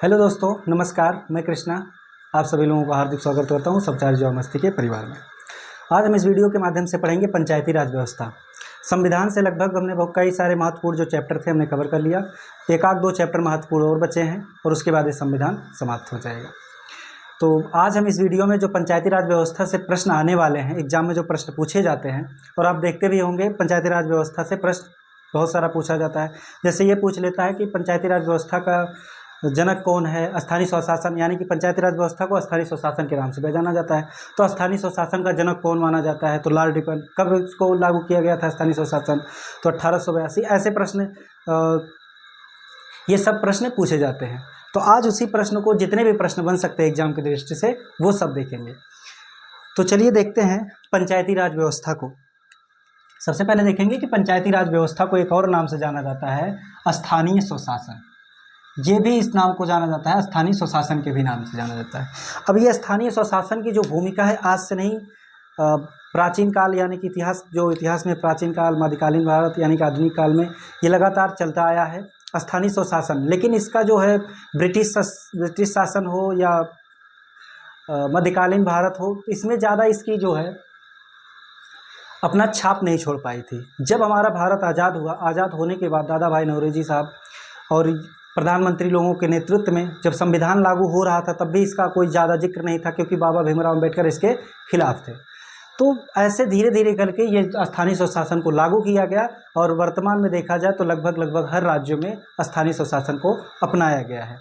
Hello दोस्तों, नमस्कार। मैं कृष्णा आप सभी लोगों का हार्दिक स्वागत करता हूं सबचार जो मस्ती के परिवार में। आज हम इस वीडियो के माध्यम से पढ़ेंगे पंचायती राज व्यवस्था। संविधान से लगभग हमने बहुत कई सारे महत्वपूर्ण जो चैप्टर थे हमने कवर कर लिया। एक आध दो चैप्टर महत्वपूर्ण और बचे हैं और उसके बाद ये संविधान समाप्त हो जाएगा। तो आज हम इस वीडियो में जो पंचायती राज व्यवस्था से प्रश्न आने वाले हैं, एग्जाम में जो प्रश्न पूछे जाते हैं, और आप देखते भी होंगे पंचायती राज व्यवस्था से प्रश्न बहुत सारा पूछा जाता है। जैसे ये पूछ लेता है कि पंचायती राज व्यवस्था का जनक कौन है। स्थानीय स्वशासन, यानी कि पंचायती राज व्यवस्था को स्थानीय स्वशासन के नाम से भी जाना जाता है। तो स्थानीय स्वशासन का जनक कौन माना जाता है? तो लॉर्ड रिपन। कब इसको लागू किया गया था स्थानीय स्वशासन? तो 1882। ऐसे प्रश्न, ये सब प्रश्न पूछे जाते हैं। तो आज उसी प्रश्न को, जितने भी प्रश्न बन सकते हैं एग्जाम की दृष्टि से, वो सब देखेंगे। तो चलिए देखते हैं पंचायती राज व्यवस्था को। सबसे पहले देखेंगे कि पंचायती राज व्यवस्था को एक और नाम से जाना जाता है, स्थानीय स्वशासन। ये भी इस नाम को जाना जाता है, स्थानीय स्वशासन के भी नाम से जाना जाता है। अब ये स्थानीय स्वशासन की जो भूमिका है, आज से नहीं, प्राचीन काल यानी कि इतिहास में प्राचीन काल, मध्यकालीन भारत यानी कि आधुनिक काल में ये लगातार चलता आया है स्थानीय स्वशासन। लेकिन इसका जो है ब्रिटिश शासन हो या मध्यकालीन भारत हो, इसमें ज़्यादा इसकी जो है अपना छाप नहीं छोड़ पाई थी। जब हमारा भारत आज़ाद हुआ, आज़ाद होने के बाद दादा भाई नौरोजी साहब और प्रधानमंत्री लोगों के नेतृत्व में जब संविधान लागू हो रहा था, तब भी इसका कोई ज़्यादा जिक्र नहीं था, क्योंकि बाबा भीमराव अम्बेडकर इसके खिलाफ थे। तो ऐसे धीरे धीरे करके ये स्थानीय स्वशासन को लागू किया गया, और वर्तमान में देखा जाए तो लगभग हर राज्यों में स्थानीय स्वशासन को अपनाया गया है।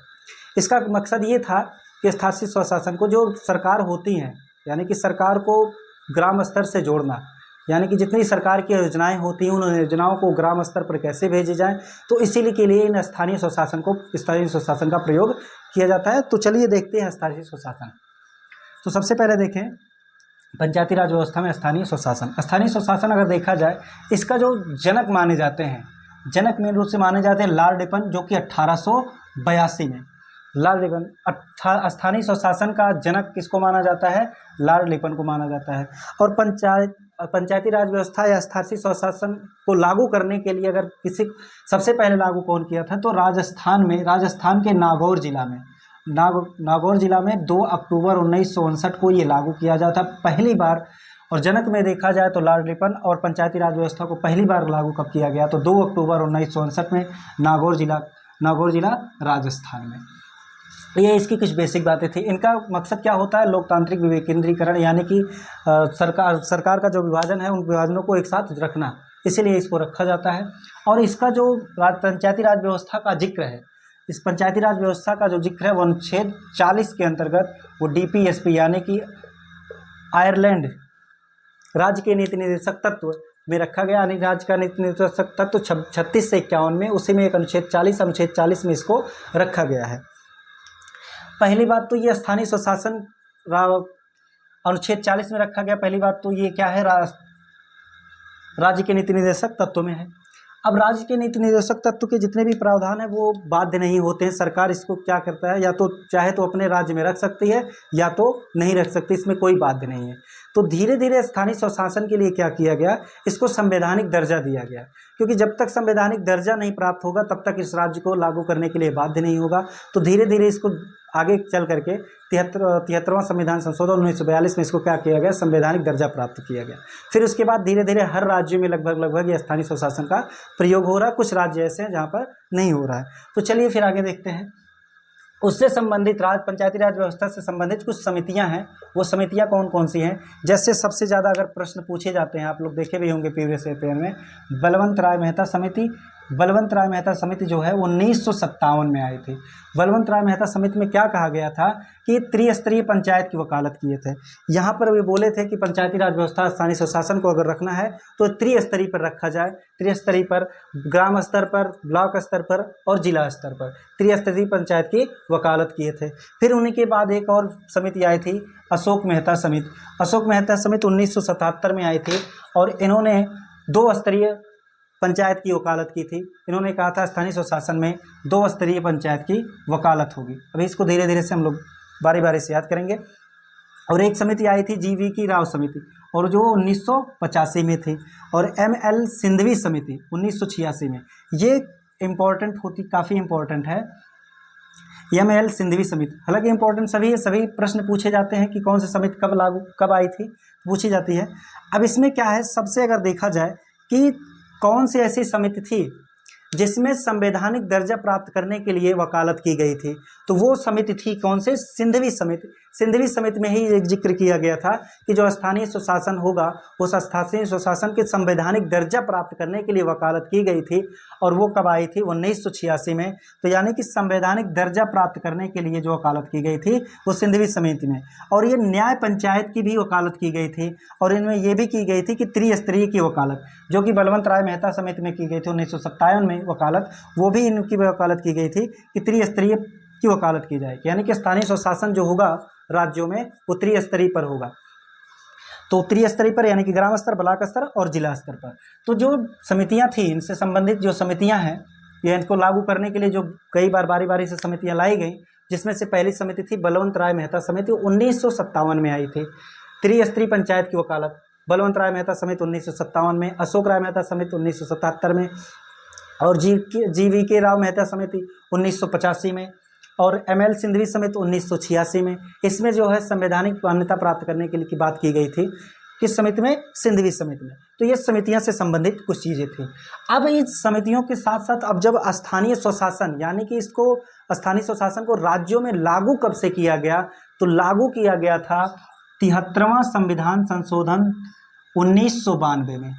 इसका मकसद ये था कि स्थानीय स्वशासन को, जो सरकार होती हैं, यानी कि सरकार को ग्राम स्तर से जोड़ना, यानी कि जितनी सरकार की योजनाएं होती हैं, उन योजनाओं को ग्राम स्तर पर कैसे भेजी जाए, तो इसीलिए के लिए इन स्थानीय स्वशासन का प्रयोग किया जाता है। तो चलिए देखते हैं स्थानीय स्वशासन। तो सबसे पहले देखें पंचायती राज व्यवस्था में स्थानीय स्वशासन। स्थानीय स्वशासन अगर देखा जाए, इसका जो जनक माने जाते हैं, जनक मेन रूप से माने जाते हैं लॉर्ड रिपन, जो कि 1882 में लॉर्ड रिपन। स्थानीय स्वशासन का जनक किसको माना जाता है? लॉर्ड रिपन को माना जाता है। और पंचायती राज व्यवस्था या स्थानीय स्वशासन को लागू करने के लिए अगर सबसे पहले लागू कौन किया था, तो राजस्थान के नागौर जिला में 2 अक्टूबर 1959 को ये लागू किया जाता पहली बार। और जनक में देखा जाए तो लॉर्ड रिपन, और पंचायती राज व्यवस्था को पहली बार लागू कब किया गया, तो 2 अक्टूबर 1959 में नागौर जिला राजस्थान में। तो ये इसकी कुछ बेसिक बातें थी। इनका मकसद क्या होता है? लोकतांत्रिक विकेंद्रीकरण, यानी कि सरकार का जो विभाजन है, उन विभाजनों को एक साथ रखना, इसीलिए इसको रखा जाता है। और इसका जो पंचायती राज व्यवस्था का जिक्र है, इस पंचायती राज व्यवस्था का जो जिक्र है वो अनुच्छेद 40 के अंतर्गत वो DPSP यानी कि आयरलैंड राज्य के नीति निर्देशक तत्व में रखा गया। यानी राज्य का नीति निर्देशक तत्व 36 से 51 में, उसी में एक अनुच्छेद 40 में इसको रखा गया है। पहली बात तो ये स्थानीय स्वशासन अनुच्छेद 40 में रखा गया। पहली बात तो ये क्या है, राज्य के नीति निर्देशक तत्व में है। अब राज्य के नीति निर्देशक तत्व के जितने भी प्रावधान है वो बाध्य नहीं होते हैं। सरकार इसको क्या करता है, या तो चाहे तो अपने राज्य में रख सकती है या तो नहीं रख सकती, इसमें कोई बाध्य नहीं है। तो धीरे धीरे स्थानीय स्वशासन के लिए क्या किया गया, इसको संवैधानिक दर्जा दिया गया, क्योंकि जब तक संवैधानिक दर्जा नहीं प्राप्त होगा तब तक इस राज्य को लागू करने के लिए बाध्य नहीं होगा। तो धीरे धीरे इसको आगे चल करके 73वां संविधान संशोधन 1942 में इसको क्या किया गया, संवैधानिक दर्जा प्राप्त किया गया। फिर उसके बाद धीरे धीरे हर राज्यों में लगभग ये स्थानीय स्वशासन का प्रयोग हो रहा है। कुछ राज्य ऐसे हैं जहाँ पर नहीं हो रहा है। तो चलिए फिर आगे देखते हैं। उससे संबंधित पंचायती राज व्यवस्था से संबंधित कुछ समितियां हैं। वो समितियां कौन कौन सी हैं? जैसे सबसे ज़्यादा अगर प्रश्न पूछे जाते हैं, आप लोग देखे भी होंगे प्रीवियस पेपर में, बलवंत राय मेहता समिति जो है 1957 में आई थी। बलवंत राय मेहता समिति में क्या कहा गया था कि त्रिस्तरीय पंचायत की वकालत किए थे। यहाँ पर वे बोले थे कि पंचायती राज व्यवस्था स्थानीय स्वशासन को अगर रखना है तो त्रिस्तरीय पर रखा जाए। त्रिस्तरीय पर, ग्राम स्तर पर, ब्लॉक स्तर पर और जिला स्तर पर त्रिस्तरीय पंचायत की वकालत किए थे। फिर उन्हीं के बाद एक और समिति आई थी, अशोक मेहता समिति। अशोक मेहता समिति 1977 में आई थी, और इन्होंने 2 स्तरीय पंचायत की वकालत की थी। इन्होंने कहा था स्थानीय स्वशासन में 2 स्तरीय पंचायत की वकालत होगी। अभी इसको धीरे धीरे से हम लोग बारी बारी से याद करेंगे। और एक समिति आई थी GV राव समिति, और जो 1985 में थी, और ML सिंधवी समिति 1986 में। ये इम्पोर्टेंट होती, काफ़ी इम्पोर्टेंट है। ML सिंधवी समिति, हालांकि इंपॉर्टेंट सभी है, सभी प्रश्न पूछे जाते हैं कि कौन सी समिति कब आई थी, पूछी जाती है। अब इसमें क्या है, सबसे अगर देखा जाए कि कौन सी ऐसी समिति थी जिसमें संवैधानिक दर्जा प्राप्त करने के लिए वकालत की गई थी, तो वो समिति थी कौन से, सिंधवी समिति। सिंधवी समिति में ही एक जिक्र किया गया था कि जो स्थानीय स्वशासन होगा उस स्थानीय स्वशासन के संवैधानिक दर्जा प्राप्त करने के लिए वकालत की गई थी, और वो कब आई थी, 1986 में। तो यानी कि संवैधानिक दर्जा प्राप्त करने के लिए जो वकालत की गई थी वो सिंधवी समिति में। और ये न्याय पंचायत की भी वकालत की गई थी, और इनमें ये भी की गई थी कि त्रिस्तरीय की वकालत, जो कि बलवंत राय मेहता समिति में की गई थी 1957 में वकालत, वो भी इनकी वकालत की गई थी कि त्रिस्तरीय की वकालत की जाएगी, यानी कि स्थानीय स्वशासन जो होगा राज्यों में वो त्रिस्तरीय पर होगा। तो त्रिस्तरीय पर यानी कि ग्राम स्तर, ब्लॉक स्तर और जिला स्तर पर। तो जो समितियां थी, इनसे संबंधित जो समितियां हैं, या इनको लागू करने के लिए जो कई बार बारी बारी से समितियां लाई गई, जिसमें से पहली समिति थी बलवंत राय मेहता समिति, 1957 में आई थी। त्रिस्तरीय पंचायत की वकालत बलवंत राय मेहता समिति 1957 में, अशोक राय मेहता समिति 1977 में, और GVK राव मेहता समिति 1985 में, और ML सिंधवी समिति 1986 में। इसमें जो है संवैधानिक मान्यता प्राप्त करने के लिए की बात की गई थी, किस समिति में, सिंधवी समिति में। तो ये समितियां से संबंधित कुछ चीज़ें थी। अब इस समितियों के साथ साथ अब जब स्थानीय स्वशासन, यानी कि इसको स्थानीय स्वशासन को राज्यों में लागू कब से किया गया, तो लागू किया गया था 73वां संविधान संशोधन 1992 में।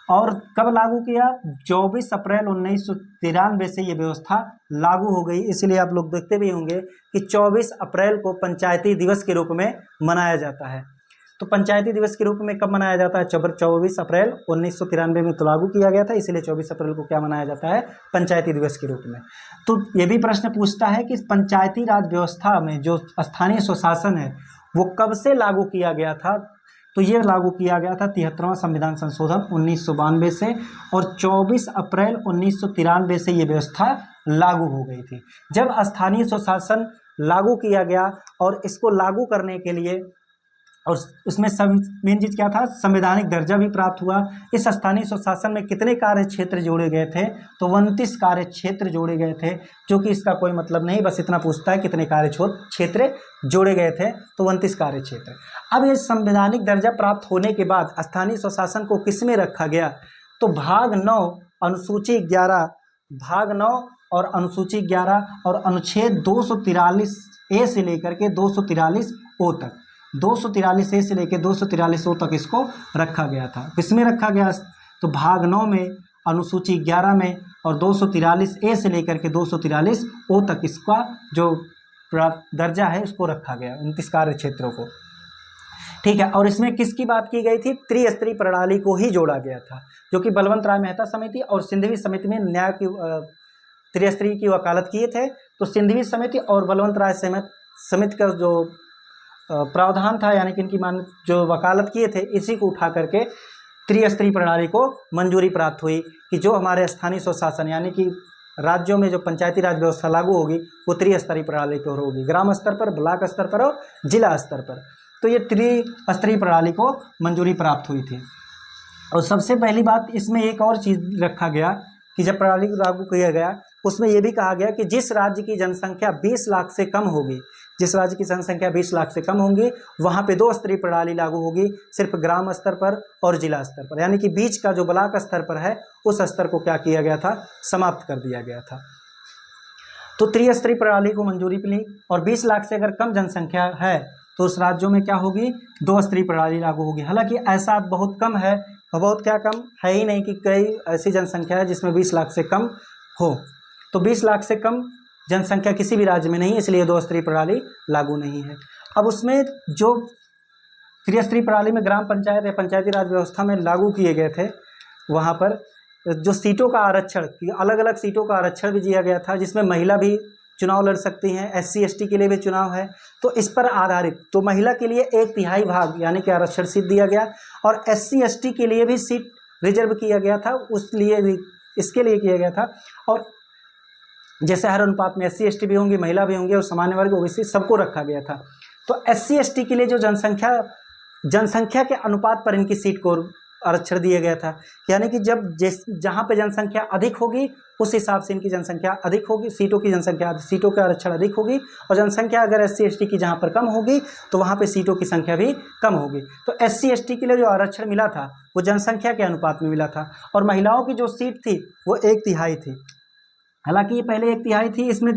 और कब लागू किया, 24 अप्रैल 1993 से ये व्यवस्था लागू हो गई। इसलिए आप लोग देखते भी होंगे कि 24 अप्रैल को पंचायती दिवस के रूप में मनाया जाता है। तो पंचायती दिवस के रूप में कब मनाया जाता है, 24 अप्रैल 1993 में तो लागू किया गया था, इसलिए 24 अप्रैल को क्या मनाया जाता है, पंचायती दिवस के रूप में। तो ये भी प्रश्न पूछता है कि पंचायती राज व्यवस्था में जो स्थानीय स्वशासन है वो कब से लागू किया गया था, तो ये लागू किया गया था 73वां संविधान संशोधन 1992 से, और 24 अप्रैल 1993 से ये व्यवस्था लागू हो गई थी। जब स्थानीय स्वशासन लागू किया गया, और इसको लागू करने के लिए, और उसमें सब मेन चीज़ क्या था, संवैधानिक दर्जा भी प्राप्त हुआ। इस स्थानीय स्वशासन में कितने कार्य क्षेत्र जोड़े गए थे, तो 29 कार्य क्षेत्र जोड़े गए थे, जो कि इसका कोई मतलब नहीं, बस इतना पूछता है कितने कार्य क्षेत्र जोड़े गए थे, तो 29 कार्य क्षेत्र। अब ये संवैधानिक दर्जा प्राप्त होने के बाद स्थानीय स्वशासन को किस में रखा गया, तो भाग 9 अनुसूची 11, भाग 9 और अनुसूची 11 और अनुच्छेद 243A से लेकर के 243O तक, 243A से लेकर 243O तक इसको रखा गया था। किसमें रखा गया, तो भाग 9 में, अनुसूची 11 में, और 243A से लेकर के 243O तक इसका जो दर्जा है उसको रखा गया, 29 कार्य क्षेत्रों को। ठीक है, और इसमें किसकी बात की गई थी, त्रिस्तरीय प्रणाली को ही जोड़ा गया था, जो कि बलवंत राय मेहता समिति और सिंधवी समिति में न्याय की त्रिस्तरीय की वकालत किए थे। तो सिंधवी समिति और बलवंत राय समिति का जो प्रावधान था, यानी कि इनकी जो वकालत किए थे, इसी को उठा करके त्रिस्तरीय प्रणाली को मंजूरी प्राप्त हुई कि जो हमारे स्थानीय स्वशासन, यानी कि राज्यों में जो पंचायती राज व्यवस्था लागू होगी वो त्रिस्तरीय प्रणाली पर होगी, ग्राम स्तर पर, ब्लॉक स्तर पर और जिला स्तर पर। तो ये त्रिस्तरीय प्रणाली को मंजूरी प्राप्त हुई थी। और सबसे पहली बात इसमें एक और चीज़ रखा गया कि जब प्रणाली को लागू किया गया, उसमें यह भी कहा गया कि जिस राज्य की जनसंख्या 20 लाख से कम होगी, जिस राज्य की जनसंख्या 20 लाख से कम होंगी, वहाँ पे 2 स्तरीय प्रणाली लागू होगी, सिर्फ ग्राम स्तर पर और जिला स्तर पर, यानी कि बीच का जो ब्लॉक स्तर पर है उस स्तर को क्या किया गया था, समाप्त कर दिया गया था। तो त्रिस्तरीय प्रणाली को मंजूरी मिली, और 20 लाख से अगर कम जनसंख्या है तो उस राज्यों में क्या होगी, 2 स्तरीय प्रणाली लागू होगी। हालांकि ऐसा बहुत कम है, बहुत क्या कम है ही नहीं कि कई ऐसी जनसंख्या है जिसमें 20 लाख से कम हो। तो 20 लाख से कम जनसंख्या किसी भी राज्य में नहीं, इसलिए 2 स्तरीय प्रणाली लागू नहीं है। अब उसमें जो त्रिस्तरीय प्रणाली में ग्राम पंचायत या पंचायती राज व्यवस्था में लागू किए गए थे, वहाँ पर जो सीटों का आरक्षण, अलग अलग सीटों का आरक्षण भी दिया गया था, जिसमें महिला भी चुनाव लड़ सकती हैं, SC ST के लिए भी चुनाव है, तो इस पर आधारित तो महिला के लिए 1/3 भाग यानी कि आरक्षण सीट दिया गया, और SC ST के लिए भी सीट रिजर्व किया गया था, इसके लिए किया गया था। और जैसे हर अनुपात में SC ST भी होंगी, महिला भी होंगी, और सामान्य वर्ग OBC सबको रखा गया था। तो SC ST के लिए जो जनसंख्या के अनुपात पर इनकी सीट को आरक्षण दिया गया था, यानी कि जब जहाँ पे जनसंख्या अधिक होगी उस हिसाब से इनकी जनसंख्या अधिक होगी, सीटों की जनसंख्या, सीटों का आरक्षण अधिक होगी, और जनसंख्या अगर SC ST की जहाँ पर कम होगी तो वहाँ पे सीटों की संख्या भी कम होगी। तो SC ST के लिए जो आरक्षण मिला था वो जनसंख्या के अनुपात में मिला था, और महिलाओं की जो सीट थी वो 1/3 थी। हालांकि ये पहले 1/3 थी, इसमें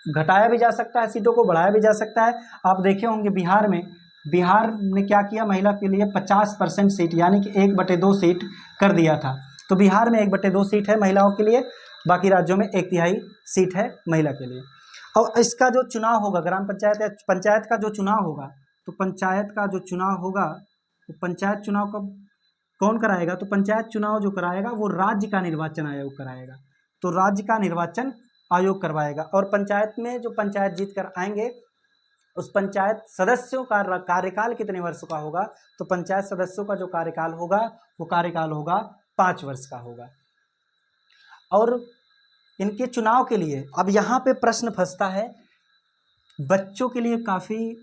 घटाया भी जा सकता है, सीटों को बढ़ाया भी जा सकता है। आप देखे होंगे बिहार ने क्या किया, महिला के लिए 50% सीट यानी कि 1/2 सीट कर दिया था। तो बिहार में 1/2 सीट है महिलाओं के लिए, बाकी राज्यों में 1/3 सीट है महिला के लिए। और इसका जो चुनाव होगा ग्राम पंचायत या पंचायत का जो चुनाव होगा, तो पंचायत का जो चुनाव होगा, तो पंचायत चुनाव कब कौन कराएगा, तो पंचायत चुनाव जो कराएगा वो राज्य का निर्वाचन आयोग कराएगा। तो राज्य का निर्वाचन आयोग करवाएगा, और पंचायत में जो पंचायत जीत कर आएंगे उस पंचायत सदस्यों का कार्यकाल कितने वर्षों का होगा, तो पंचायत सदस्यों का जो कार्यकाल होगा वो कार्यकाल होगा 5 वर्ष का होगा। और इनके चुनाव के लिए अब यहाँ पे प्रश्न फंसता है, बच्चों के लिए काफ़ी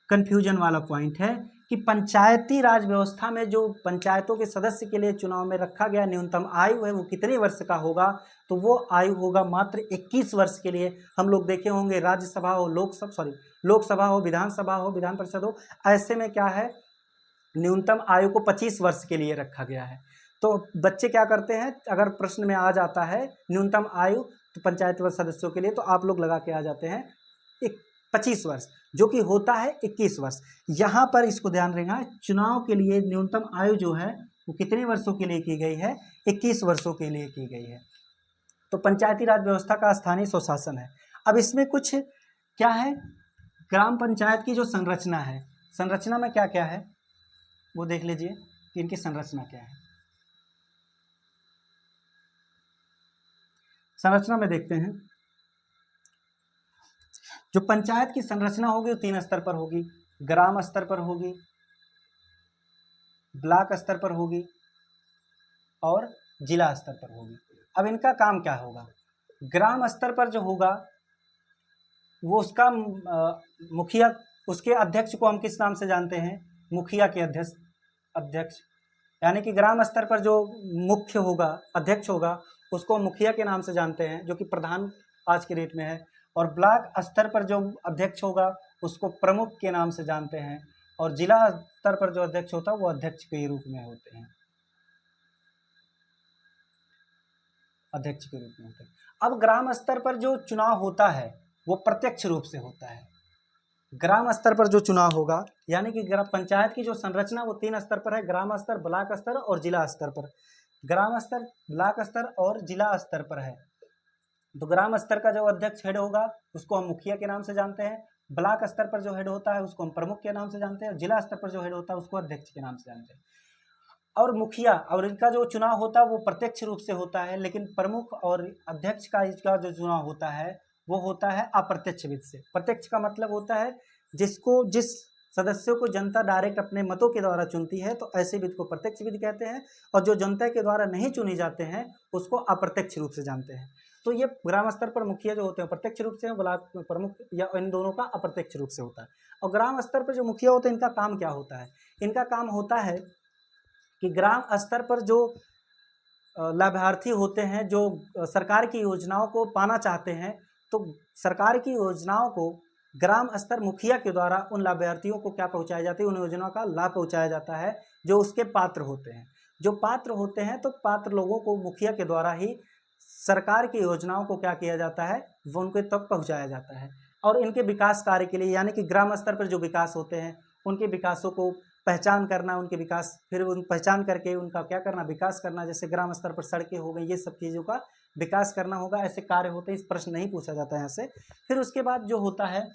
कंफ्यूजन वाला पॉइंट है कि पंचायती राज व्यवस्था में जो पंचायतों के सदस्य के लिए चुनाव में रखा गया न्यूनतम आयु है वो कितने वर्ष का होगा, तो वो आयु होगा मात्र 21 वर्ष के लिए। हम लोग देखे होंगे राज्यसभा हो, लोकसभा हो, विधानसभा हो, विधान परिषद हो, ऐसे में क्या है न्यूनतम आयु को 25 वर्ष के लिए रखा गया है। तो बच्चे क्या करते हैं, अगर प्रश्न में आ जाता है न्यूनतम आयु तो पंचायत सदस्यों के लिए, तो आप लोग लगा के आ जाते हैं 25 वर्ष, जो कि होता है 21 वर्ष। यहाँ पर इसको ध्यान रखना, चुनाव के लिए न्यूनतम आयु जो है वो कितने वर्षों के लिए की गई है, 21 वर्षों के लिए की गई है। तो पंचायती राज व्यवस्था का स्थानीय स्वशासन है। अब इसमें कुछ क्या है, ग्राम पंचायत की जो संरचना है, संरचना में क्या क्या है वो देख लीजिए कि इनकी संरचना क्या है। संरचना में देखते हैं, जो पंचायत की संरचना होगी वो 3 स्तर पर होगी, ग्राम स्तर पर होगी, ब्लॉक स्तर पर होगी और जिला स्तर पर होगी। अब इनका काम क्या होगा, ग्राम स्तर पर जो होगा वो उसका मुखिया, उसके अध्यक्ष को हम किस नाम से जानते हैं, मुखिया के अध्यक्ष, यानी कि ग्राम स्तर पर जो मुख्य होगा, अध्यक्ष होगा, उसको मुखिया के नाम से जानते हैं, जो कि प्रधान आज के डेट में है। और ब्लॉक स्तर पर जो अध्यक्ष होगा उसको प्रमुख के नाम से जानते हैं, और जिला स्तर पर जो अध्यक्ष होता है वो अध्यक्ष के रूप में होते हैं, अध्यक्ष के रूप में होते हैं। अब ग्राम स्तर पर जो चुनाव होता है वो प्रत्यक्ष रूप से होता है। ग्राम स्तर पर जो चुनाव होगा, यानी कि ग्राम पंचायत की जो संरचना वो 3 स्तर पर है, ग्राम स्तर, ब्लॉक स्तर और जिला स्तर पर। ग्राम स्तर, ब्लॉक स्तर और जिला स्तर पर है। तो ग्राम स्तर का जो अध्यक्ष हेड होगा उसको हम मुखिया के नाम से जानते हैं, ब्लॉक स्तर पर जो हेड होता है उसको हम प्रमुख के नाम से जानते हैं, जिला स्तर पर जो हेड होता है उसको अध्यक्ष के नाम से जानते हैं। और मुखिया और इनका जो चुनाव होता है वो प्रत्यक्ष रूप से होता है, लेकिन प्रमुख और अध्यक्ष का इसका जो चुनाव होता है वो होता है अप्रत्यक्ष विधि से। प्रत्यक्ष का मतलब होता है जिस सदस्यों को जनता डायरेक्ट अपने मतों के द्वारा चुनती है, तो ऐसे विधि को प्रत्यक्ष विधि कहते हैं, और जो जनता के द्वारा नहीं चुनी जाते हैं उसको अप्रत्यक्ष रूप से जानते हैं। तो ये ग्राम स्तर पर मुखिया जो होते हैं प्रत्यक्ष रूप से, ब्लॉक प्रमुख या इन दोनों का अप्रत्यक्ष रूप से होता है। और ग्राम स्तर पर जो मुखिया होते हैं इनका काम क्या होता है, इनका काम होता है कि ग्राम स्तर पर जो लाभार्थी होते हैं, जो सरकार की योजनाओं को पाना चाहते हैं, तो सरकार की योजनाओं को ग्राम स्तर मुखिया के द्वारा उन लाभार्थियों को क्या पहुंचाया जाता है, उन योजनाओं का लाभ पहुंचाया जाता है जो उसके पात्र होते हैं। जो पात्र होते हैं तो पात्र लोगों को मुखिया के द्वारा ही सरकार की योजनाओं को क्या किया जाता है, वो उनके तक पहुंचाया जाता है। और इनके विकास कार्य के लिए, यानी कि ग्राम स्तर पर जो विकास होते हैं उनके विकासों को पहचान करना, उनके विकास, फिर उन पहचान करके उनका क्या करना, विकास करना। जैसे ग्राम स्तर पर सड़कें हो गई, ये सब चीज़ों का विकास करना होगा, ऐसे कार्य होते हैं। इस प्रश्न नहीं पूछा जाता है यहाँ से। फिर उसके बाद जो होता है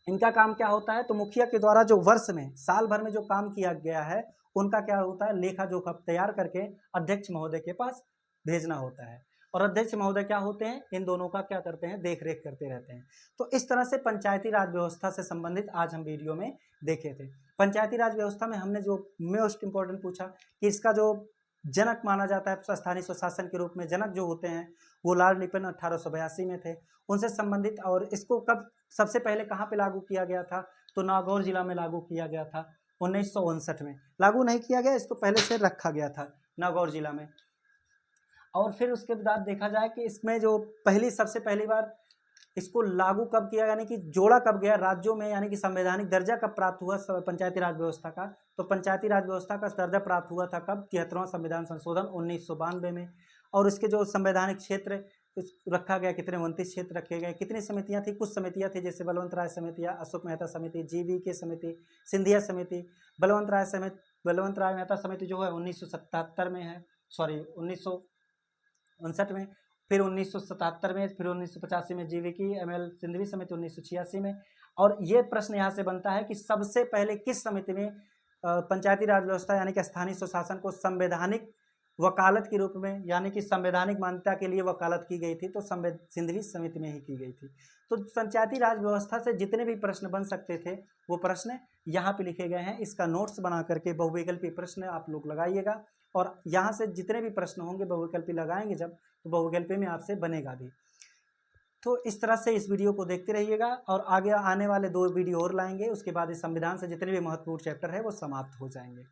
इनका काम क्या होता है, तो मुखिया के द्वारा जो वर्ष में, साल भर में जो काम किया गया है उनका क्या होता है, लेखा जोखा तैयार करके अध्यक्ष महोदय के पास भेजना होता है। और अध्यक्ष महोदय क्या होते हैं, इन दोनों का क्या करते हैं, देख रेख करते रहते हैं। तो इस तरह से पंचायती राज व्यवस्था से संबंधित आज हम वीडियो में देखे थे। पंचायती राज व्यवस्था में हमने जो मोस्ट इंपॉर्टेंट पूछा कि इसका जो जनक माना जाता है स्थानीय स्वशासन के रूप में, जनक जो होते हैं वो लॉर्ड लिपन 1882 में थे, उनसे संबंधित। और इसको कब सबसे पहले कहाँ पे लागू किया गया था, तो नागौर जिला में लागू किया गया था। 1959 में लागू नहीं किया गया, इसको पहले से रखा गया था नागौर जिला में। और फिर उसके बाद देखा जाए कि इसमें जो सबसे पहली बार इसको लागू कब किया, यानी कि जोड़ा कब गया राज्यों में, यानी कि संवैधानिक दर्जा कब प्राप्त हुआ पंचायती राज व्यवस्था का, तो पंचायती राज व्यवस्था का दर्जा प्राप्त हुआ था कब, 73वां संविधान संशोधन 1992 में। और इसके जो संवैधानिक क्षेत्र रखा गया, कितने 29 क्षेत्र रखे गए। कितनी समितियां थी, कुछ समितियां थी जैसे बलवंत राय समितियां, अशोक मेहता समिति, GV के समिति, सिंधिया समिति। बलवंत राय मेहता समिति जो है 1977 में है, सॉरी 1959 में, फिर 1977 में, फिर 1985 में GV की ML सिंधवी समिति 1986 में। और ये प्रश्न यहाँ से बनता है कि सबसे पहले किस समिति में पंचायती राज व्यवस्था यानी कि स्थानीय स्वशासन को संवैधानिक वकालत के रूप में, यानी कि संवैधानिक मान्यता के लिए वकालत की गई थी, तो सिंधवी समिति में ही की गई थी। तो पंचायती राज व्यवस्था से जितने भी प्रश्न बन सकते थे वो प्रश्न यहाँ पे लिखे गए हैं। इसका नोट्स बना करके बहुविकल्पी प्रश्न आप लोग लगाइएगा, और यहाँ से जितने भी प्रश्न होंगे बहुविकल्पी लगाएंगे जब, तो बहुविकल्पी में आपसे बनेगा भी। तो इस तरह से इस वीडियो को देखते रहिएगा, और आगे आने वाले 2 वीडियो और लाएंगे। उसके बाद इस संविधान से जितने भी महत्वपूर्ण चैप्टर है वो समाप्त हो जाएंगे।